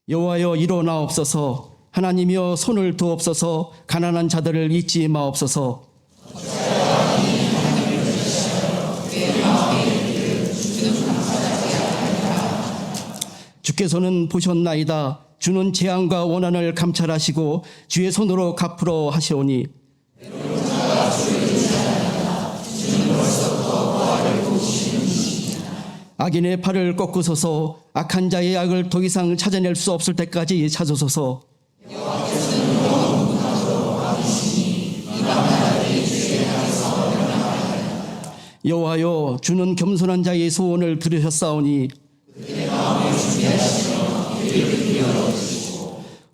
여호와여 일어나옵소서. 하나님이여 손을 두옵소서. 가난한 자들을 잊지 마옵소서. 주께서는 보셨나이다. 주는 재앙과 원한을 감찰하시고 주의 손으로 갚으러 하시오니 악인의 팔을 꺾으소서. 악한 자의 악을 더 이상 찾아낼 수 없을 때까지 찾으소서. 여호와여 주는 겸손한 자의 소원을 들으셨사오니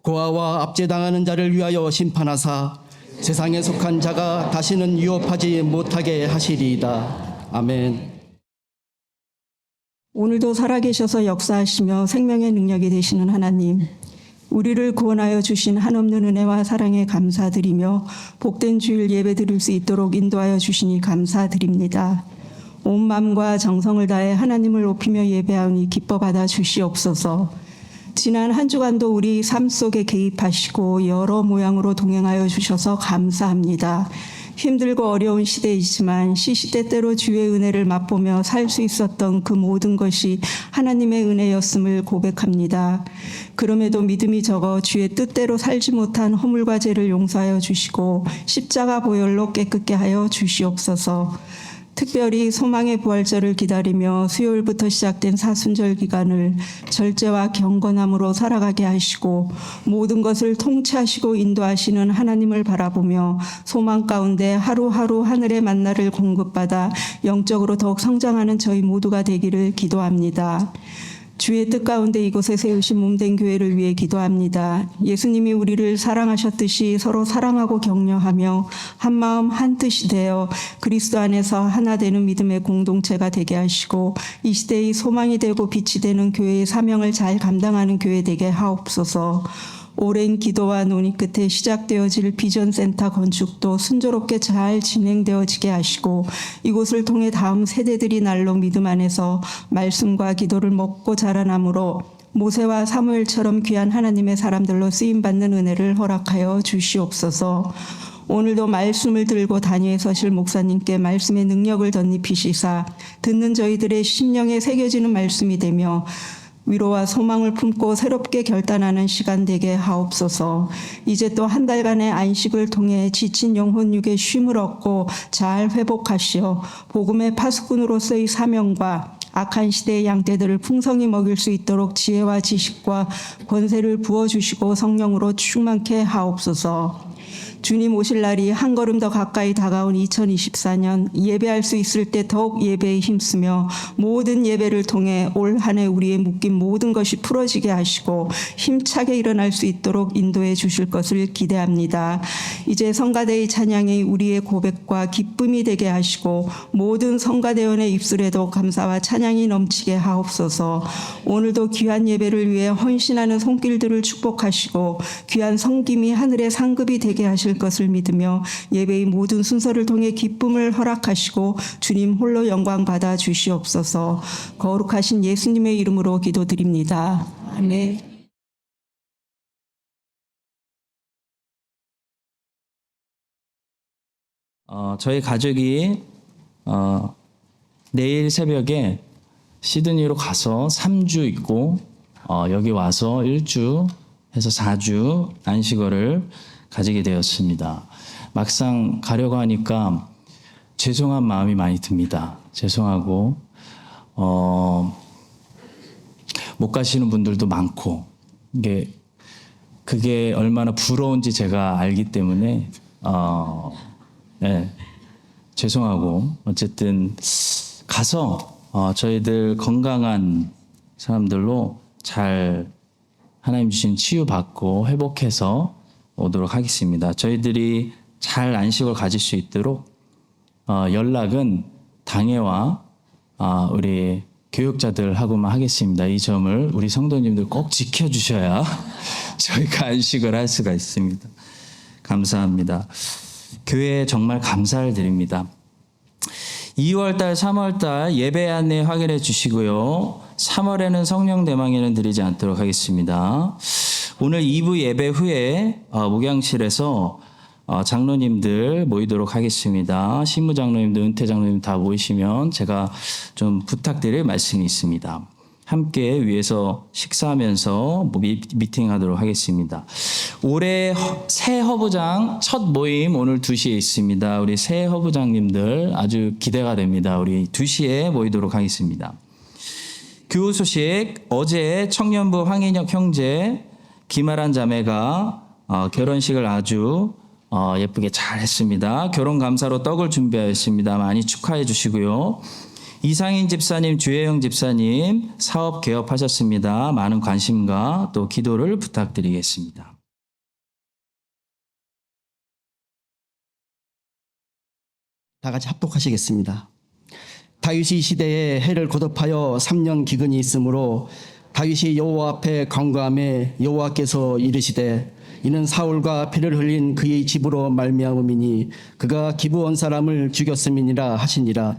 고아와 압제당하는 자를 위하여 심판하사 세상에 속한 자가 다시는 유업하지 못하게 하시리이다. 아멘. 오늘도 살아계셔서 역사하시며 생명의 능력이 되시는 하나님, 우리를 구원하여 주신 한없는 은혜와 사랑에 감사드리며 복된 주일 예배 드릴 수 있도록 인도하여 주시니 감사드립니다. 온 마음과 정성을 다해 하나님을 높이며 예배하오니 기뻐 받아 주시옵소서. 지난 한 주간도 우리 삶 속에 개입하시고 여러 모양으로 동행하여 주셔서 감사합니다. 힘들고 어려운 시대이지만 시시때때로 주의 은혜를 맛보며 살 수 있었던 그 모든 것이 하나님의 은혜였음을 고백합니다. 그럼에도 믿음이 적어 주의 뜻대로 살지 못한 허물과 죄를 용서하여 주시고 십자가 보혈로 깨끗게 하여 주시옵소서. 특별히 소망의 부활절을 기다리며 수요일부터 시작된 사순절 기간을 절제와 경건함으로 살아가게 하시고 모든 것을 통치하시고 인도하시는 하나님을 바라보며 소망 가운데 하루하루 하늘의 만나를 공급받아 영적으로 더욱 성장하는 저희 모두가 되기를 기도합니다. 주의 뜻 가운데 이곳에 세우신 몸된 교회를 위해 기도합니다. 예수님이 우리를 사랑하셨듯이 서로 사랑하고 격려하며 한마음 한뜻이 되어 그리스도 안에서 하나 되는 믿음의 공동체가 되게 하시고 이 시대의 소망이 되고 빛이 되는 교회의 사명을 잘 감당하는 교회 되게 하옵소서. 오랜 기도와 논의 끝에 시작되어질 비전센터 건축도 순조롭게 잘 진행되어지게 하시고 이곳을 통해 다음 세대들이 날로 믿음 안에서 말씀과 기도를 먹고 자라나므로 모세와 사무엘처럼 귀한 하나님의 사람들로 쓰임받는 은혜를 허락하여 주시옵소서. 오늘도 말씀을 들고 단위에 서실 목사님께 말씀의 능력을 덧입히시사 듣는 저희들의 심령에 새겨지는 말씀이 되며 위로와 소망을 품고 새롭게 결단하는 시간 되게 하옵소서. 이제 또 한 달간의 안식을 통해 지친 영혼 육의 쉼을 얻고 잘 회복하시어 복음의 파수꾼으로서의 사명과 악한 시대의 양떼들을 풍성히 먹일 수 있도록 지혜와 지식과 권세를 부어주시고 성령으로 충만케 하옵소서. 주님 오실 날이 한 걸음 더 가까이 다가온 2024년 예배할 수 있을 때 더욱 예배에 힘쓰며 모든 예배를 통해 올 한 해 우리의 묶인 모든 것이 풀어지게 하시고 힘차게 일어날 수 있도록 인도해 주실 것을 기대합니다. 이제 성가대의 찬양이 우리의 고백과 기쁨이 되게 하시고 모든 성가대원의 입술에도 감사와 찬양이 넘치게 하옵소서. 오늘도 귀한 예배를 위해 헌신하는 손길들을 축복하시고 귀한 성김이 하늘의 상급이 되게 하실 것을 믿으며 예배의 모든 순서를 통해 기쁨을 허락하시고 주님 홀로 영광 받아 주시옵소서. 거룩하신 예수님의 이름으로 기도드립니다. 아멘. 저희 가족이 내일 새벽에 시드니로 가서 3주 있고 여기 와서 1주 해서 4주 안식어를 가지게 되었습니다. 막상 가려고 하니까 죄송한 마음이 많이 듭니다. 죄송하고 못 가시는 분들도 많고 그게 얼마나 부러운지 제가 알기 때문에 네, 죄송하고 어쨌든 가서 저희들 건강한 사람들로 잘 하나님 주신 치유받고 회복해서 오도록 하겠습니다. 저희들이 잘 안식을 가질 수 있도록 연락은 당회와 우리 교육자들하고만 하겠습니다. 이 점을 우리 성도님들 꼭 지켜주셔야 저희가 안식을 할 수가 있습니다. 감사합니다. 교회에 정말 감사를 드립니다. 2월달, 3월달 예배 안내 확인해 주시고요. 3월에는 성령 대망예는 드리지 않도록 하겠습니다. 오늘 2부 예배 후에 목양실에서 장로님들 모이도록 하겠습니다. 신무 장로님들, 은퇴 장로님 다 모이시면 제가 좀 부탁드릴 말씀이 있습니다. 함께 위에서 식사하면서 미팅하도록 하겠습니다. 올해 새 허부장 첫 모임 오늘 2시에 있습니다. 우리 새 허부장님들 아주 기대가 됩니다. 우리 2시에 모이도록 하겠습니다. 교우 소식, 어제 청년부 황인혁 형제, 김아란 자매가 결혼식을 아주 예쁘게 잘 했습니다. 결혼 감사로 떡을 준비하였습니다. 많이 축하해 주시고요. 이상인 집사님, 주혜영 집사님 사업 개업하셨습니다. 많은 관심과 또 기도를 부탁드리겠습니다. 다 같이 합독하시겠습니다. 다윗이 시대에 해를 거듭하여 3년 기근이 있으므로 다윗이 여호와 앞에 간구하매 여호와께서 이르시되 이는 사울과 피를 흘린 그의 집으로 말미암음이니 그가 기브온 사람을 죽였음이니라 하시니라.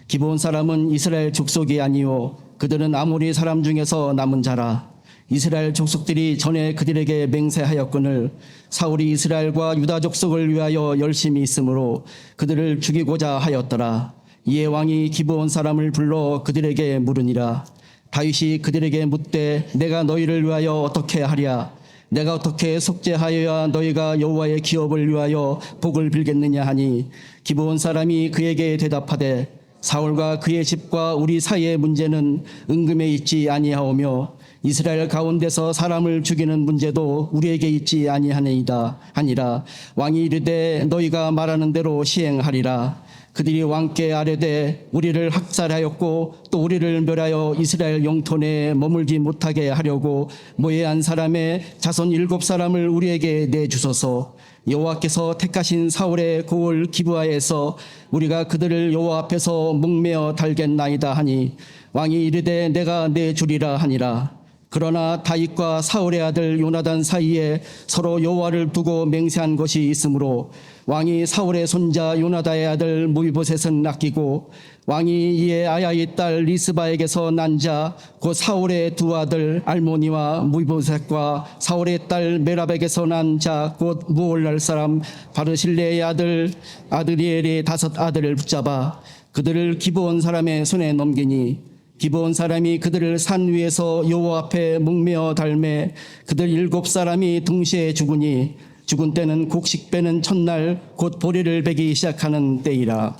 기브온 사람은 이스라엘 족속이 아니요 그들은 아모리 사람 중에서 남은 자라. 이스라엘 족속들이 전에 그들에게 맹세하였거늘 사울이 이스라엘과 유다 족속을 위하여 열심히 있으므로 그들을 죽이고자 하였더라. 이에 왕이 기브온 사람을 불러 그들에게 물으니라. 다윗이 그들에게 묻되 내가 너희를 위하여 어떻게 하랴? 내가 어떻게 속죄하여야 너희가 여호와의 기업을 위하여 복을 빌겠느냐 하니 기브온 사람이 그에게 대답하되 사울과 그의 집과 우리 사이의 문제는 은금에 있지 아니하오며 이스라엘 가운데서 사람을 죽이는 문제도 우리에게 있지 아니하니이다 하니라. 왕이 이르되 너희가 말하는 대로 시행하리라. 그들이 왕께 아뢰되 우리를 학살하였고 또 우리를 멸하여 이스라엘 영토 내에 머물지 못하게 하려고 모해한 사람의 자손 7사람을 우리에게 내주소서. 여호와께서 택하신 사울의 고을 기브아에서 우리가 그들을 여호와 앞에서 목매어 달겠나이다 하니 왕이 이르되 내가 내주리라 하니라. 그러나 다윗과 사울의 아들 요나단 사이에 서로 여호와를 두고 맹세한 것이 있으므로 왕이 사울의 손자 요나단의 아들 무비보셋은 아끼고 왕이 이에 아야의 딸 리스바에게서 난 자 곧 사울의 두 아들 알모니와 무비보셋과 사울의 딸 메랍에게서 난 자 곧 무올랄 사람 바르실레의 아들 아드리엘의 5 아들을 붙잡아 그들을 기브온 사람의 손에 넘기니 기브온 사람이 그들을 산 위에서 여호와 앞에 목매어 달매 그들 7사람이 동시에 죽으니 죽은 때는 곡식 빼는 첫날 곧 보리를 베기 시작하는 때이라.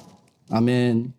아멘.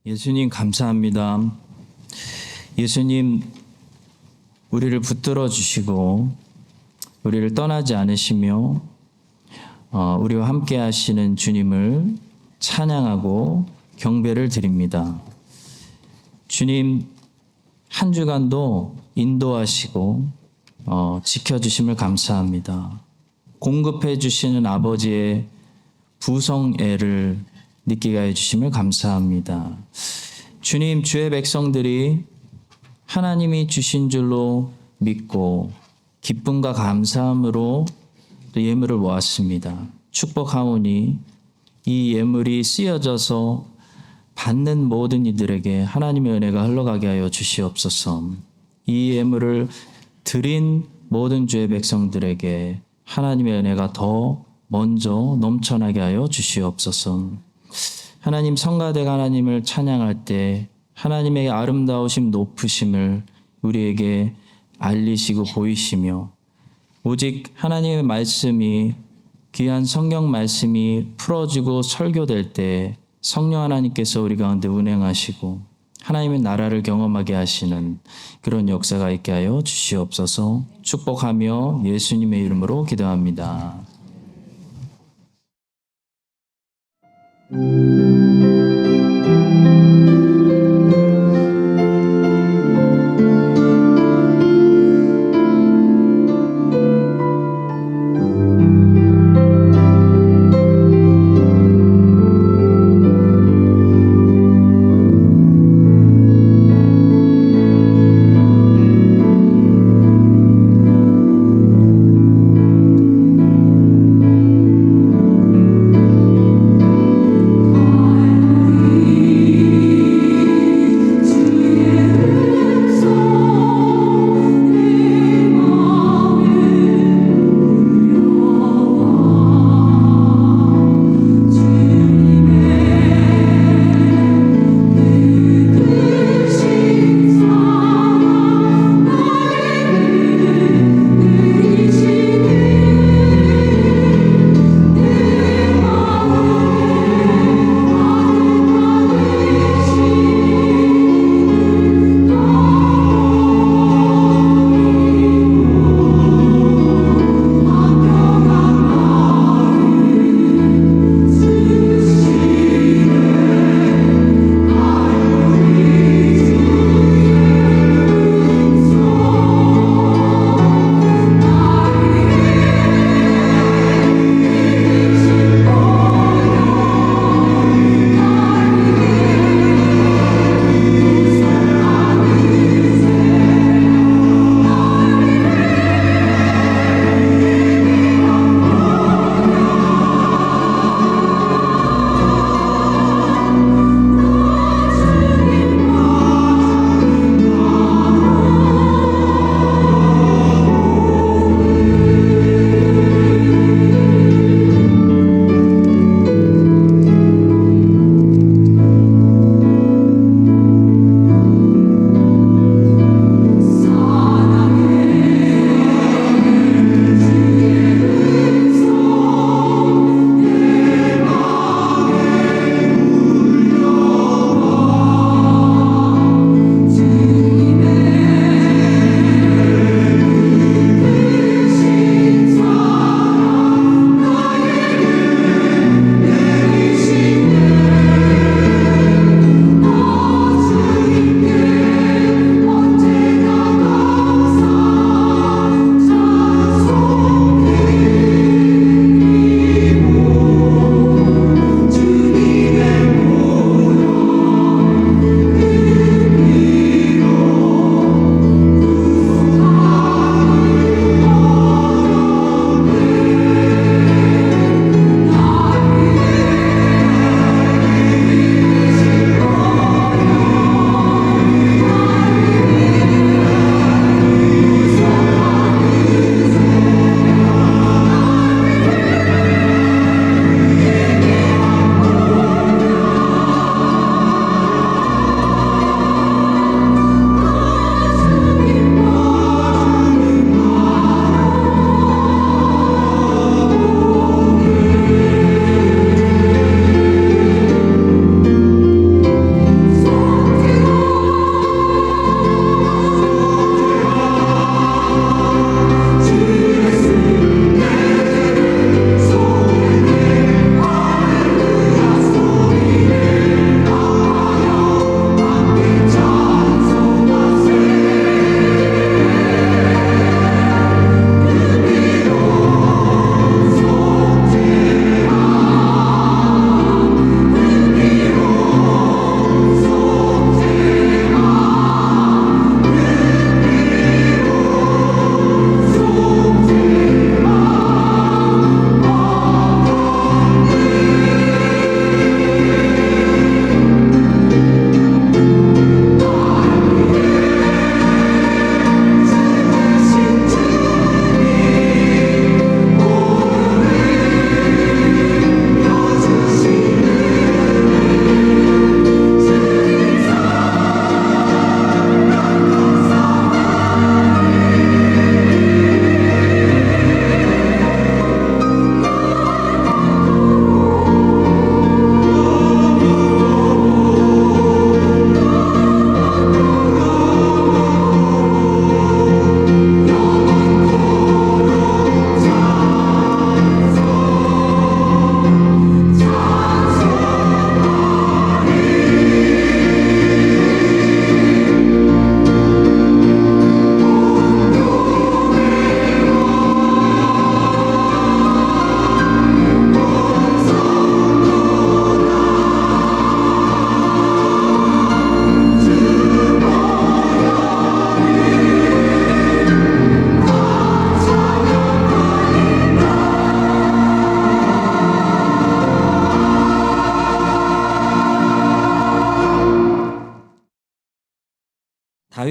예수님 감사합니다. 예수님 우리를 붙들어 주시고 우리를 떠나지 않으시며 우리와 함께 하시는 주님을 찬양하고 경배를 드립니다. 주님 한 주간도 인도하시고 지켜주심을 감사합니다. 공급해 주시는 아버지의 부성애를 느끼게 해주심을 감사합니다. 주님, 주의 백성들이 하나님이 주신 줄로 믿고 기쁨과 감사함으로 예물을 모았습니다. 축복하오니 이 예물이 쓰여져서 받는 모든 이들에게 하나님의 은혜가 흘러가게 하여 주시옵소서. 이 예물을 드린 모든 주의 백성들에게 하나님의 은혜가 더 먼저 넘쳐나게 하여 주시옵소서. 하나님, 성가대가 하나님을 찬양할 때 하나님의 아름다우심 높으심을 우리에게 알리시고 보이시며 오직 하나님의 말씀이 귀한 성경 말씀이 풀어지고 설교될 때 성령 하나님께서 우리 가운데 운행하시고 하나님의 나라를 경험하게 하시는 그런 역사가 있게 하여 주시옵소서. 축복하며 예수님의 이름으로 기도합니다.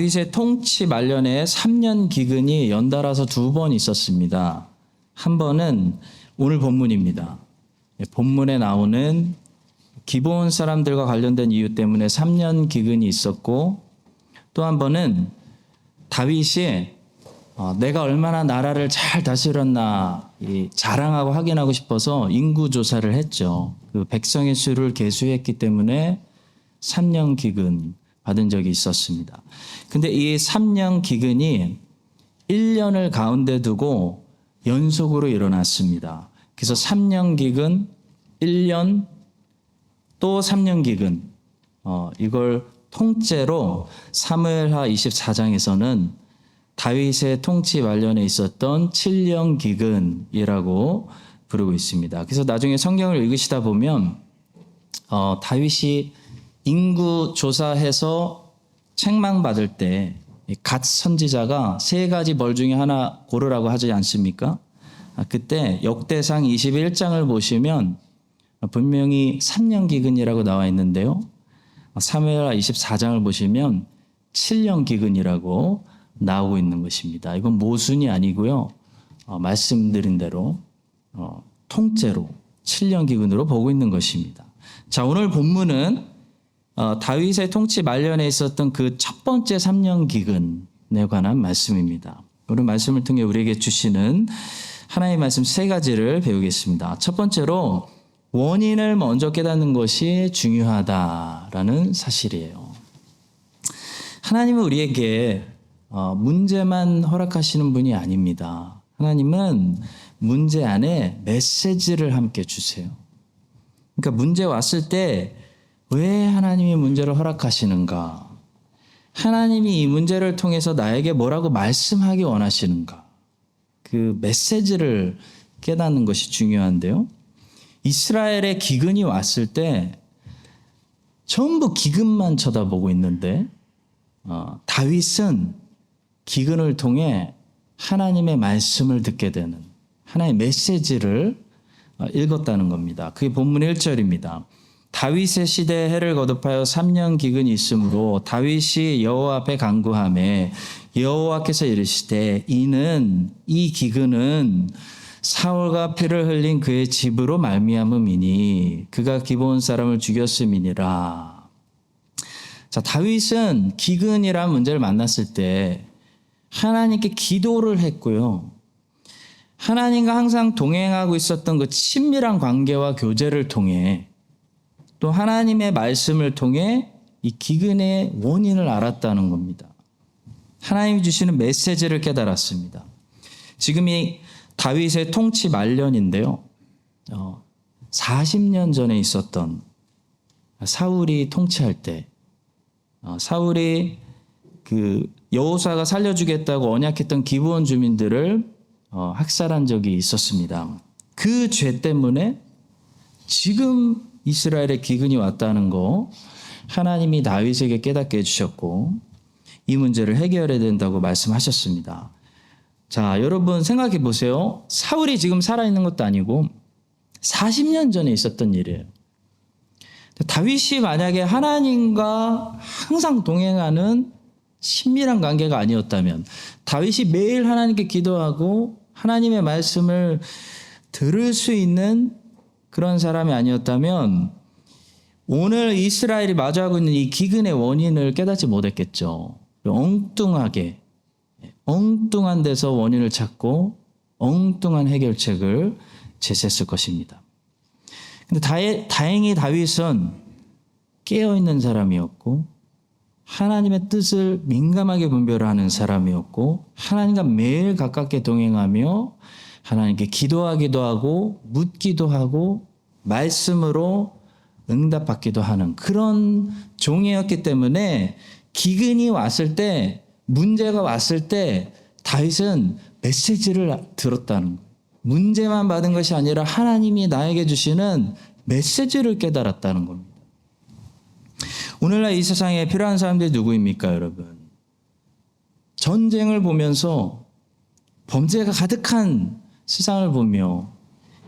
다윗의 통치 말년에 3년 기근이 연달아서 2번 있었습니다. 한 번은 오늘 본문입니다. 본문에 나오는 기브온 사람들과 관련된 이유 때문에 3년 기근이 있었고, 또 한 번은 다윗이 내가 얼마나 나라를 잘 다스렸나 자랑하고 확인하고 싶어서 인구 조사를 했죠. 그 백성의 수를 계수했기 때문에 3년 기근 받은 적이 있었습니다. 근데 이 3년 기근이 1년을 가운데 두고 연속으로 일어났습니다. 그래서 3년 기근, 1년, 또 3년 기근, 이걸 통째로 사무엘하 24장에서는 다윗의 통치 말년에 있었던 7년 기근이라고 부르고 있습니다. 그래서 나중에 성경을 읽으시다 보면 다윗이 인구 조사해서 책망받을 때 갓 선지자가 3가지 벌 중에 하나 고르라고 하지 않습니까? 그때 역대상 21장을 보시면 분명히 3년 기근이라고 나와 있는데요. 사무엘하 24장을 보시면 7년 기근이라고 나오고 있는 것입니다. 이건 모순이 아니고요. 말씀드린 대로 통째로 7년 기근으로 보고 있는 것입니다. 자, 오늘 본문은 다윗의 통치 말년에 있었던 그 첫 번째 3년 기근에 관한 말씀입니다. 오늘 말씀을 통해 우리에게 주시는 하나님의 말씀 3가지를 배우겠습니다. 첫 번째로 원인을 먼저 깨닫는 것이 중요하다라는 사실이에요. 하나님은 우리에게 문제만 허락하시는 분이 아닙니다. 하나님은 문제 안에 메시지를 함께 주세요. 그러니까 문제 왔을 때 왜 하나님이 문제를 허락하시는가? 하나님이 이 문제를 통해서 나에게 뭐라고 말씀하기 원하시는가? 그 메시지를 깨닫는 것이 중요한데요. 이스라엘의 기근이 왔을 때 전부 기근만 쳐다보고 있는데 다윗은 기근을 통해 하나님의 말씀을 듣게 되는 하나의 메시지를 읽었다는 겁니다. 그게 본문 1절입니다. 다윗의 시대에 해를 거듭하여 3년 기근이 있으므로 다윗이 여호와 앞에 간구하매 여호와께서 이르시되 이 기근은 사울과 피를 흘린 그의 집으로 말미암음이니 그가 기브온 사람을 죽였음이니라. 자, 다윗은 기근이라는 문제를 만났을 때 하나님께 기도를 했고요. 하나님과 항상 동행하고 있었던 그 친밀한 관계와 교제를 통해 또 하나님의 말씀을 통해 이 기근의 원인을 알았다는 겁니다. 하나님이 주시는 메시지를 깨달았습니다. 지금 이 다윗의 통치 말년인데요. 40년 전에 있었던 사울이 통치할 때 사울이 그 여호사가 살려주겠다고 언약했던 기브온 주민들을 학살한 적이 있었습니다. 그 죄 때문에 지금 이스라엘의 기근이 왔다는 거 하나님이 다윗에게 깨닫게 해주셨고 이 문제를 해결해야 된다고 말씀하셨습니다. 자, 여러분 생각해 보세요. 사울이 지금 살아있는 것도 아니고 40년 전에 있었던 일이에요. 다윗이 만약에 하나님과 항상 동행하는 친밀한 관계가 아니었다면, 다윗이 매일 하나님께 기도하고 하나님의 말씀을 들을 수 있는 그런 사람이 아니었다면 오늘 이스라엘이 마주하고 있는 이 기근의 원인을 깨닫지 못했겠죠. 엉뚱한 데서 원인을 찾고 엉뚱한 해결책을 제시했을 것입니다. 근데 다행히 다윗은 깨어있는 사람이었고 하나님의 뜻을 민감하게 분별하는 사람이었고 하나님과 매일 가깝게 동행하며 하나님께 기도하기도 하고 묻기도 하고 말씀으로 응답받기도 하는 그런 종이었기 때문에 기근이 왔을 때, 문제가 왔을 때 다윗은 메시지를 들었다는 거예요. 문제만 받은 것이 아니라 하나님이 나에게 주시는 메시지를 깨달았다는 겁니다. 오늘날 이 세상에 필요한 사람들이 누구입니까, 여러분? 전쟁을 보면서 범죄가 가득한 세상을 보며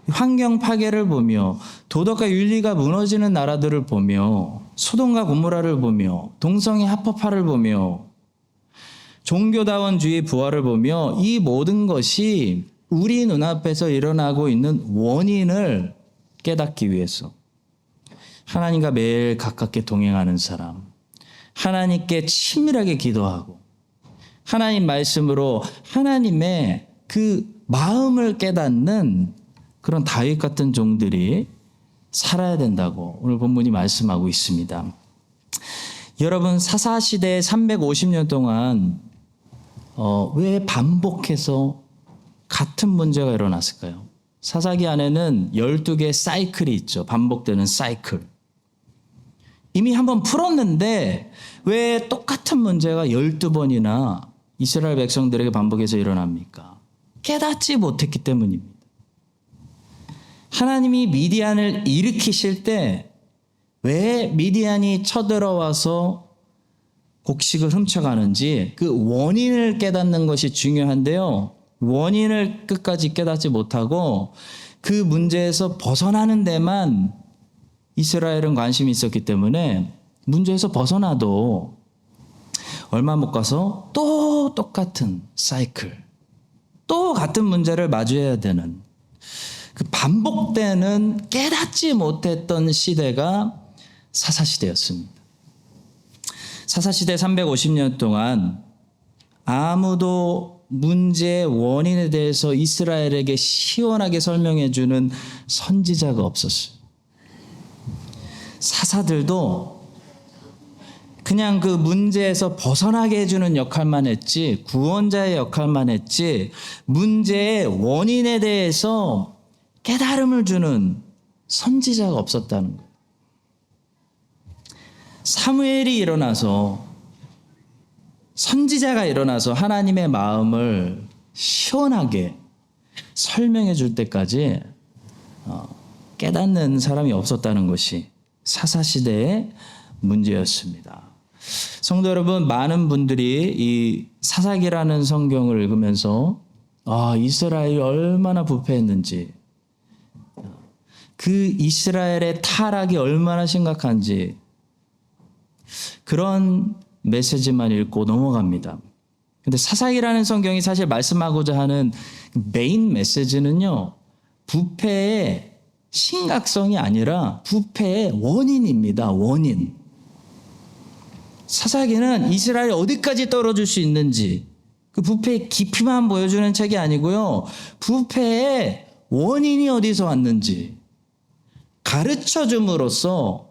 환경 파괴를 보며 도덕과 윤리가 무너지는 나라들을 보며 소돔과 고모라를 보며 동성애 합법화를 보며 종교다원주의 부활을 보며 이 모든 것이 우리 눈앞에서 일어나고 있는 원인을 깨닫기 위해서 하나님과 매일 가깝게 동행하는 사람, 하나님께 친밀하게 기도하고 하나님 말씀으로 하나님의 그 마음을 깨닫는 그런 다윗 같은 종들이 살아야 된다고 오늘 본문이 말씀하고 있습니다. 여러분, 사사시대 350년 동안 왜 반복해서 같은 문제가 일어났을까요? 사사기 안에는 12개의 사이클이 있죠. 반복되는 사이클. 이미 한번 풀었는데 왜 똑같은 문제가 12번이나 이스라엘 백성들에게 반복해서 일어납니까? 깨닫지 못했기 때문입니다. 하나님이 미디안을 일으키실 때 왜 미디안이 쳐들어와서 곡식을 훔쳐가는지 그 원인을 깨닫는 것이 중요한데요. 원인을 끝까지 깨닫지 못하고 그 문제에서 벗어나는 데만 이스라엘은 관심이 있었기 때문에 문제에서 벗어나도 얼마 못 가서 또 똑같은 사이클, 또 같은 문제를 마주해야 되는 그 반복되는 깨닫지 못했던 시대가 사사시대였습니다. 사사시대 350년 동안 아무도 문제의 원인에 대해서 이스라엘에게 시원하게 설명해 주는 선지자가 없었어요. 사사들도 그냥 그 문제에서 벗어나게 해주는 역할만 했지, 구원자의 역할만 했지, 문제의 원인에 대해서 깨달음을 주는 선지자가 없었다는 거예요. 사무엘이 일어나서, 선지자가 일어나서 하나님의 마음을 시원하게 설명해 줄 때까지 깨닫는 사람이 없었다는 것이 사사시대의 문제였습니다. 성도 여러분, 많은 분들이 이 사사기라는 성경을 읽으면서 이스라엘이 얼마나 부패했는지, 그 이스라엘의 타락이 얼마나 심각한지 그런 메시지만 읽고 넘어갑니다. 근데 사사기라는 성경이 사실 말씀하고자 하는 메인 메시지는요, 부패의 심각성이 아니라 부패의 원인입니다. 원인. 사사기는 이스라엘이 어디까지 떨어질 수 있는지 그 부패의 깊이만 보여주는 책이 아니고요, 부패의 원인이 어디서 왔는지 가르쳐 줌으로써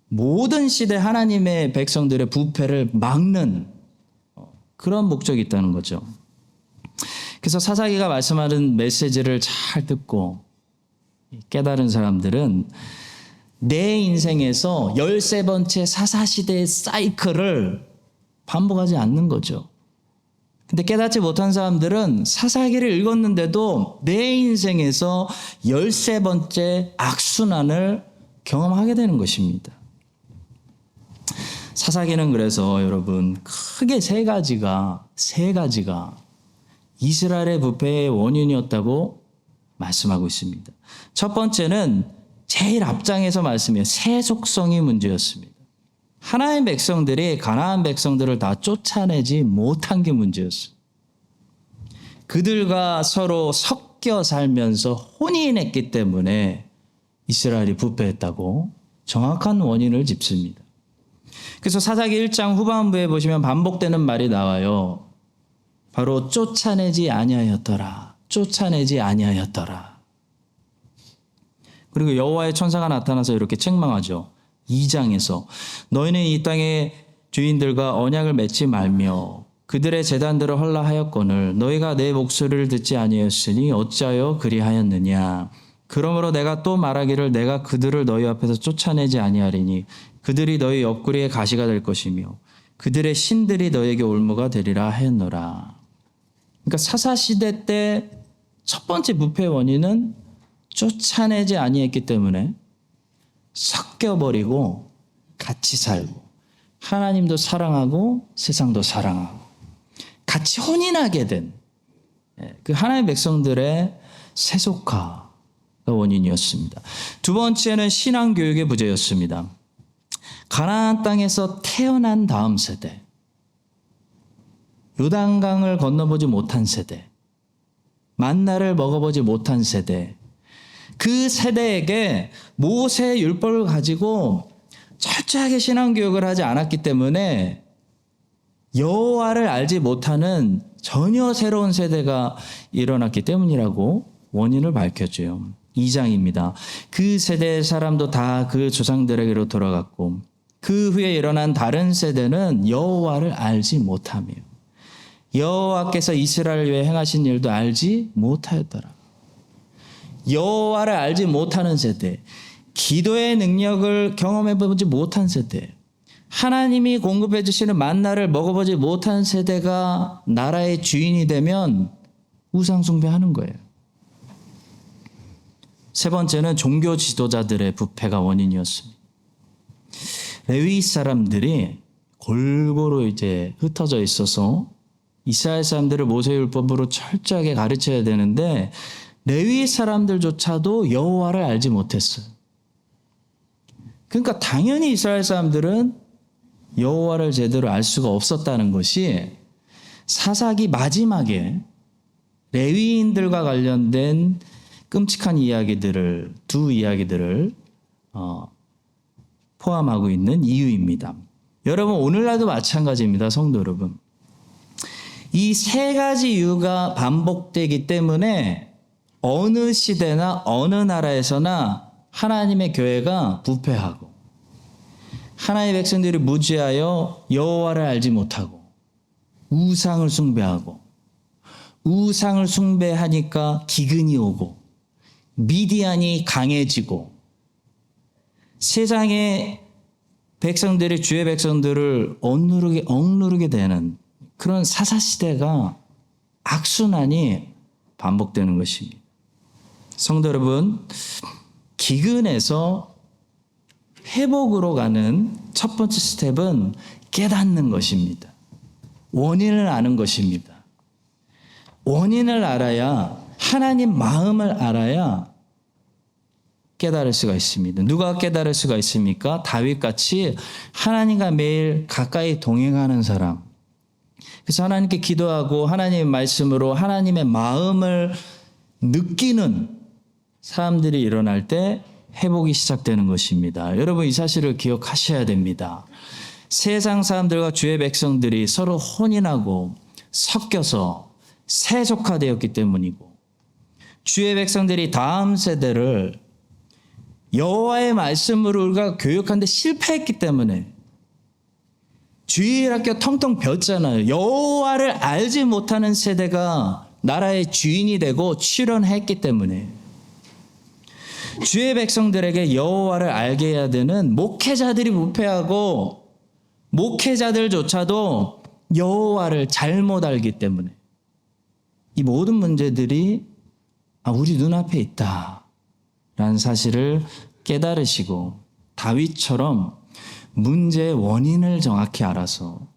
모든 시대 하나님의 백성들의 부패를 막는 그런 목적이 있다는 거죠. 그래서 사사기가 말씀하는 메시지를 잘 듣고 깨달은 사람들은 내 인생에서 13번째 사사시대의 사이클을 반복하지 않는 거죠. 근데 깨닫지 못한 사람들은 사사기를 읽었는데도 내 인생에서 13번째 악순환을 경험하게 되는 것입니다. 사사기는 그래서 여러분 크게 세 가지가 이스라엘의 부패의 원인이었다고 말씀하고 있습니다. 첫 번째는 제일 앞장에서 말씀해요. 세속성이 문제였습니다. 하나님 백성들이 가나안 백성들을 다 쫓아내지 못한 게 문제였어요. 그들과 서로 섞여 살면서 혼인했기 때문에 이스라엘이 부패했다고 정확한 원인을 짚습니다. 그래서 사사기 1장 후반부에 보시면 반복되는 말이 나와요. 바로 쫓아내지 아니하였더라. 쫓아내지 아니하였더라. 그리고 여호와의 천사가 나타나서 이렇게 책망하죠. 2장에서 너희는 이 땅의 주인들과 언약을 맺지 말며 그들의 제단들을 헐라하였거늘 너희가 내 목소리를 듣지 아니하였으니 어찌하여 그리하였느냐. 그러므로 내가 또 말하기를 내가 그들을 너희 앞에서 쫓아내지 아니하리니 그들이 너희 옆구리에 가시가 될 것이며 그들의 신들이 너희에게 올무가 되리라 하였노라. 그러니까 사사시대 때 첫 번째 부패의 원인은 쫓아내지 아니했기 때문에 섞여버리고 같이 살고 하나님도 사랑하고 세상도 사랑하고 같이 혼인하게 된 그 하나님의 백성들의 세속화가 원인이었습니다. 두 번째는 신앙교육의 부재였습니다. 가나안 땅에서 태어난 다음 세대, 요단강을 건너보지 못한 세대, 만나를 먹어보지 못한 세대, 그 세대에게 모세의 율법을 가지고 철저하게 신앙교육을 하지 않았기 때문에 여호와를 알지 못하는 전혀 새로운 세대가 일어났기 때문이라고 원인을 밝혀줘요. 2장입니다. 그 세대의 사람도 다 그 조상들에게로 돌아갔고 그 후에 일어난 다른 세대는 여호와를 알지 못하며 여호와께서 이스라엘 위에 행하신 일도 알지 못하였더라. 여호와를 알지 못하는 세대, 기도의 능력을 경험해보지 못한 세대, 하나님이 공급해 주시는 만나를 먹어보지 못한 세대가 나라의 주인이 되면 우상 숭배하는 거예요. 세 번째는 종교 지도자들의 부패가 원인이었습니다. 레위 사람들이 골고루 이제 흩어져 있어서 이스라엘 사람들을 모세율법으로 철저하게 가르쳐야 되는데 레위 사람들조차도 여호와를 알지 못했어요. 그러니까 당연히 이스라엘 사람들은 여호와를 제대로 알 수가 없었다는 것이 사사기 마지막에 레위인들과 관련된 끔찍한 이야기들을 두 이야기들을 포함하고 있는 이유입니다. 여러분 오늘날도 마찬가지입니다. 성도 여러분. 이 세 가지 이유가 반복되기 때문에 어느 시대나 어느 나라에서나 하나님의 교회가 부패하고 하나님의 백성들이 무지하여 여호와를 알지 못하고 우상을 숭배하고 우상을 숭배하니까 기근이 오고 미디안이 강해지고 세상의 백성들이 주의 백성들을 억누르게 되는 그런 사사시대가 악순환이 반복되는 것입니다. 성도 여러분, 기근에서 회복으로 가는 첫 번째 스텝은 깨닫는 것입니다. 원인을 아는 것입니다. 원인을 알아야 하나님 마음을 알아야 깨달을 수가 있습니다. 누가 깨달을 수가 있습니까? 다윗같이 하나님과 매일 가까이 동행하는 사람. 그래서 하나님께 기도하고 하나님의 말씀으로 하나님의 마음을 느끼는 사람들이 일어날 때 회복이 시작되는 것입니다. 여러분 이 사실을 기억하셔야 됩니다. 세상 사람들과 주의 백성들이 서로 혼인하고 섞여서 세속화되었기 때문이고 주의 백성들이 다음 세대를 여호와의 말씀으로 우리가 교육하는데 실패했기 때문에 주일학교 텅텅 비었잖아요. 여호와를 알지 못하는 세대가 나라의 주인이 되고 출현했기 때문에 주의 백성들에게 여호와를 알게 해야 되는 목회자들이 부패하고 목회자들조차도 여호와를 잘못 알기 때문에 이 모든 문제들이 우리 눈앞에 있다라는 사실을 깨달으시고 다윗처럼 문제의 원인을 정확히 알아서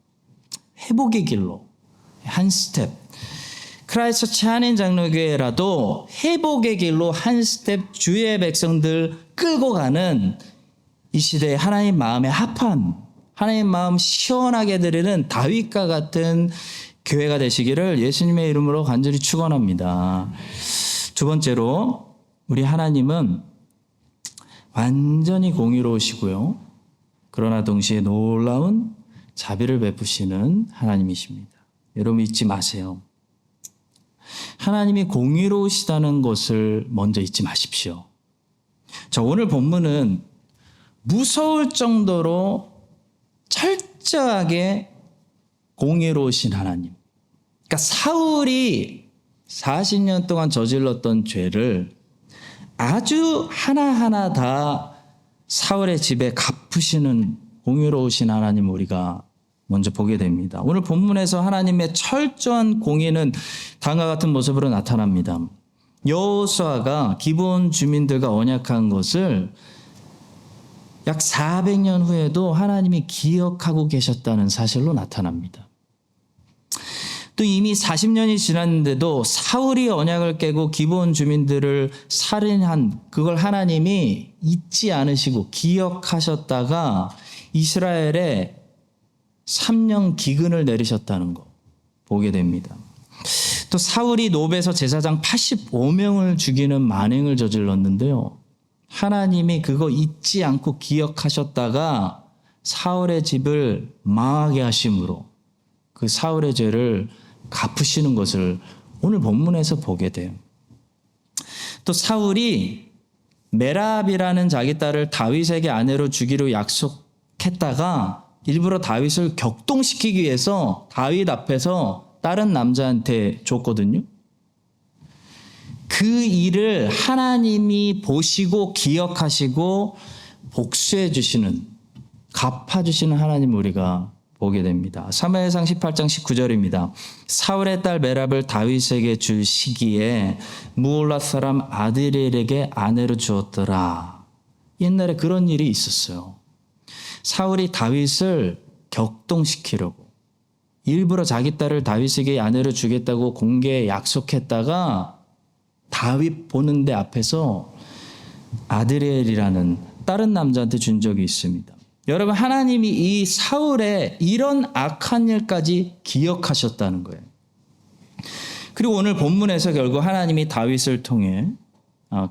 회복의 길로 한 스텝, 크라이스트처치 한인 장로교회라도 회복의 길로 한 스텝 주의 백성들 끌고 가는 이 시대에 하나님 마음에 합한 하나님 마음 시원하게 드리는 다윗과 같은 교회가 되시기를 예수님의 이름으로 간절히 축원합니다. 두 번째로 우리 하나님은 완전히 공의로우시고요. 그러나 동시에 놀라운 자비를 베푸시는 하나님이십니다. 여러분 잊지 마세요. 하나님이 공의로우시다는 것을 먼저 잊지 마십시오. 자, 오늘 본문은 무서울 정도로 철저하게 공의로우신 하나님. 그러니까 사울이 40년 동안 저질렀던 죄를 아주 하나하나 다 사울의 집에 갚으시는 공의로우신 하나님 우리가 먼저 보게 됩니다. 오늘 본문에서 하나님의 철저한 공의는 다음과 같은 모습으로 나타납니다. 여호수아가 기브온 주민들과 언약한 것을 약 400년 후에도 하나님이 기억하고 계셨다는 사실로 나타납니다. 또 이미 40년이 지났는데도 사울이 언약을 깨고 기브온 주민들을 살인한 그걸 하나님이 잊지 않으시고 기억하셨다가 이스라엘에 3년 기근을 내리셨다는 거 보게 됩니다. 또 사울이 노베에서 제사장 85명을 죽이는 만행을 저질렀는데요. 하나님이 그거 잊지 않고 기억하셨다가 사울의 집을 망하게 하심으로 그 사울의 죄를 갚으시는 것을 오늘 본문에서 보게 돼요. 또 사울이 메랍이라는 자기 딸을 다윗에게 아내로 주기로 약속했다가 일부러 다윗을 격동시키기 위해서 다윗 앞에서 다른 남자한테 줬거든요. 그 일을 하나님이 보시고 기억하시고 복수해 주시는, 갚아 주시는 하나님 우리가 보게 됩니다. 사무엘상 18장 19절입니다. 사울의 딸 메랍을 다윗에게 줄 시기에 무올랏 사람 아드리엘에게 아내로 주었더라. 옛날에 그런 일이 있었어요. 사울이 다윗을 격동시키려고 일부러 자기 딸을 다윗에게 아내로 주겠다고 공개에 약속했다가 다윗 보는데 앞에서 아드리엘이라는 다른 남자한테 준 적이 있습니다. 여러분, 하나님이 이 사울의 이런 악한 일까지 기억하셨다는 거예요. 그리고 오늘 본문에서 결국 하나님이 다윗을 통해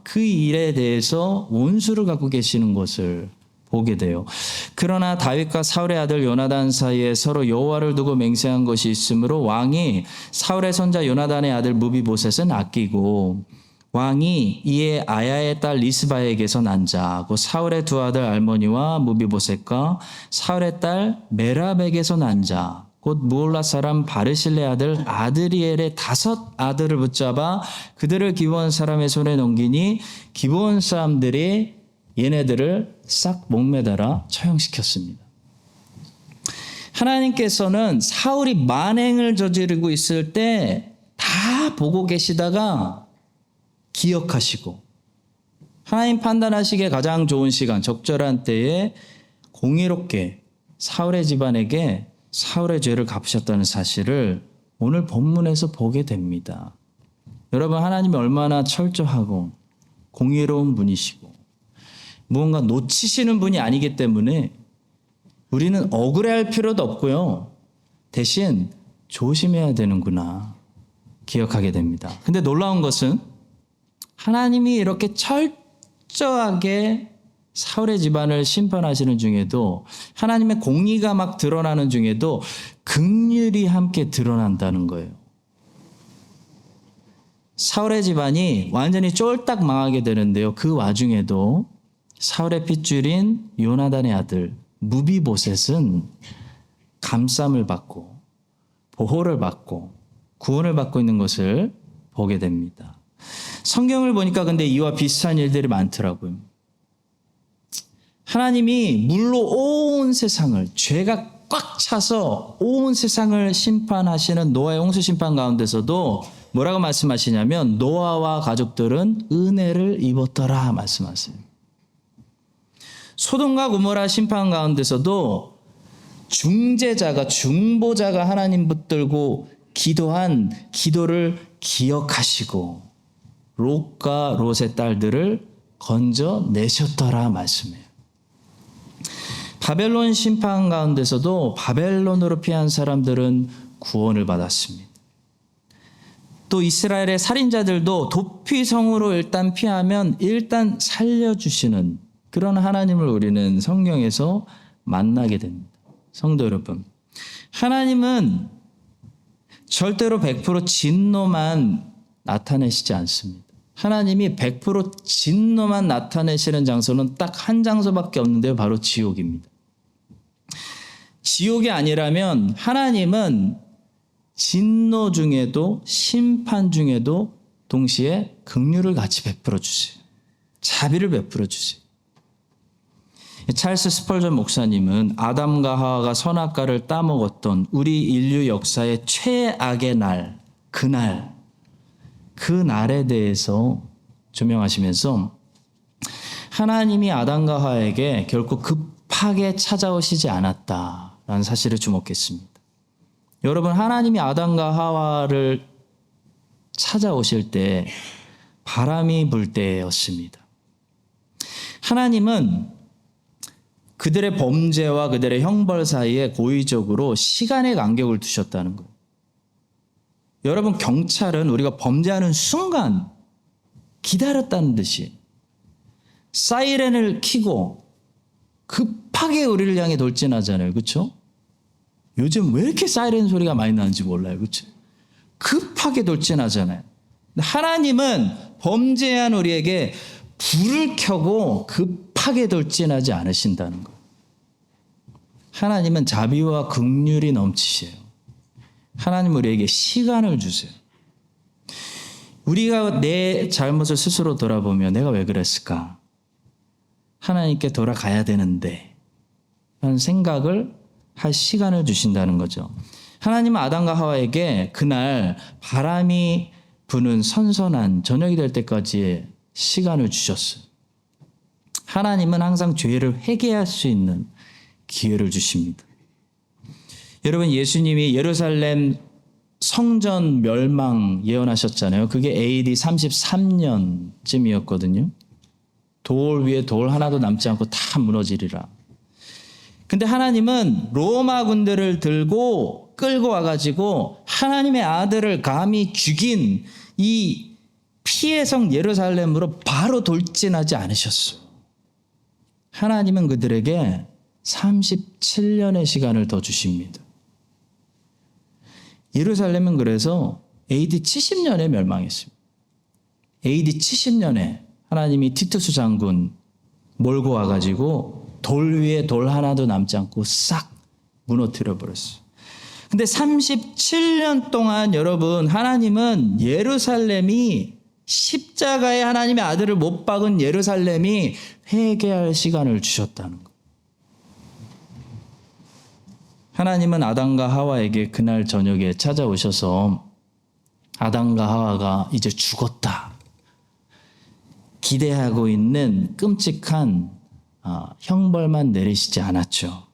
그 일에 대해서 원수를 갖고 계시는 것을 보게 돼요. 그러나 다윗과 사울의 아들 요나단 사이에 서로 여호와를 두고 맹세한 것이 있으므로 왕이 사울의 손자 요나단의 아들 무비보셋은 아끼고 왕이 이에 아야의 딸 리스바에게서 난 자, 곧 사울의 두 아들 알모니와 무비보셋과 사울의 딸 메랍에게서 난 자, 곧 무올라 사람 바르실레 아들 아드리엘의 5 아들을 붙잡아 그들을 기브온 사람의 손에 넘기니 기브온 사람들이 얘네들을 싹 목매달아 처형시켰습니다. 하나님께서는 사울이 만행을 저지르고 있을 때 다 보고 계시다가 기억하시고 하나님 판단하시기에 가장 좋은 시간, 적절한 때에 공의롭게 사울의 집안에게 사울의 죄를 갚으셨다는 사실을 오늘 본문에서 보게 됩니다. 여러분, 하나님이 얼마나 철저하고 공의로운 분이시고 무언가 놓치시는 분이 아니기 때문에 우리는 억울해할 필요도 없고요. 대신 조심해야 되는구나 기억하게 됩니다. 근데 놀라운 것은 하나님이 이렇게 철저하게 사울의 집안을 심판하시는 중에도 하나님의 공의가 막 드러나는 중에도 긍휼이 함께 드러난다는 거예요. 사울의 집안이 완전히 쫄딱 망하게 되는데요. 그 와중에도 사울의 핏줄인 요나단의 아들 무비보셋은 감쌈을 받고 보호를 받고 구원을 받고 있는 것을 보게 됩니다. 성경을 보니까 근데 이와 비슷한 일들이 많더라고요. 하나님이 물로 온 세상을, 죄가 꽉 차서 온 세상을 심판하시는 노아의 홍수 심판 가운데서도 뭐라고 말씀하시냐면 노아와 가족들은 은혜를 입었더라 말씀하세요. 소돔과 고모라 심판 가운데서도 중보자가 하나님 붙들고 기도한 기도를 기억하시고 롯과 롯의 딸들을 건져내셨더라 말씀이에요. 바벨론 심판 가운데서도 바벨론으로 피한 사람들은 구원을 받았습니다. 또 이스라엘의 살인자들도 도피성으로 일단 피하면 일단 살려주시는 그런 하나님을 우리는 성경에서 만나게 됩니다. 성도 여러분, 하나님은 절대로 100% 진노만 나타내시지 않습니다. 하나님이 100% 진노만 나타내시는 장소는 딱 한 장소밖에 없는데요. 바로 지옥입니다. 지옥이 아니라면 하나님은 진노 중에도 심판 중에도 동시에 긍휼을 같이 베풀어 주세요. 자비를 베풀어 주세요. 찰스 스펄전 목사님은 아담과 하와가 선악과를 따먹었던 우리 인류 역사의 최악의 날, 그날에 대해서 조명하시면서 하나님이 아담과 하와에게 결코 급하게 찾아오시지 않았다라는 사실을 주목했습니다. 여러분, 하나님이 아담과 하와를 찾아오실 때 바람이 불 때였습니다. 하나님은 그들의 범죄와 그들의 형벌 사이에 고의적으로 시간의 간격을 두셨다는 거예요. 여러분, 경찰은 우리가 범죄하는 순간 기다렸다는 듯이 사이렌을 켜고 급하게 우리를 향해 돌진하잖아요. 그렇죠? 요즘 왜 이렇게 사이렌 소리가 많이 나는지 몰라요. 그렇죠? 급하게 돌진하잖아요. 근데 하나님은 범죄한 우리에게 불을 켜고 급하게 돌진하지 않으신다는 거예요. 하나님은 자비와 긍휼이 넘치세요. 하나님 우리에게 시간을 주세요. 우리가 내 잘못을 스스로 돌아보며 내가 왜 그랬을까? 하나님께 돌아가야 되는데 라는 생각을 할 시간을 주신다는 거죠. 하나님은 아담과 하와에게 그날 바람이 부는 선선한 저녁이 될 때까지의 시간을 주셨어요. 하나님은 항상 죄를 회개할 수 있는 기회를 주십니다. 여러분, 예수님이 예루살렘 성전 멸망 예언하셨잖아요. 그게 AD 33년쯤이었거든요. 돌 위에 돌 하나도 남지 않고 다 무너지리라. 근데 하나님은 로마 군대를 들고 끌고 와가지고 하나님의 아들을 감히 죽인 이 피의 성 예루살렘으로 바로 돌진하지 않으셨어요. 하나님은 그들에게 37년의 시간을 더 주십니다. 예루살렘은 그래서 AD 70년에 멸망했습니다. AD 70년에 하나님이 티투스 장군 몰고 와가지고 돌 위에 돌 하나도 남지 않고 싹 무너뜨려 버렸어요. 근데 37년 동안 여러분, 하나님은 예루살렘이 십자가에 하나님의 아들을 못 박은 예루살렘이 회개할 시간을 주셨다는 거예요. 하나님은 아담과 하와에게 그날 저녁에 찾아오셔서 아담과 하와가 이제 죽었다 기대하고 있는 끔찍한 형벌만 내리시지 않았죠.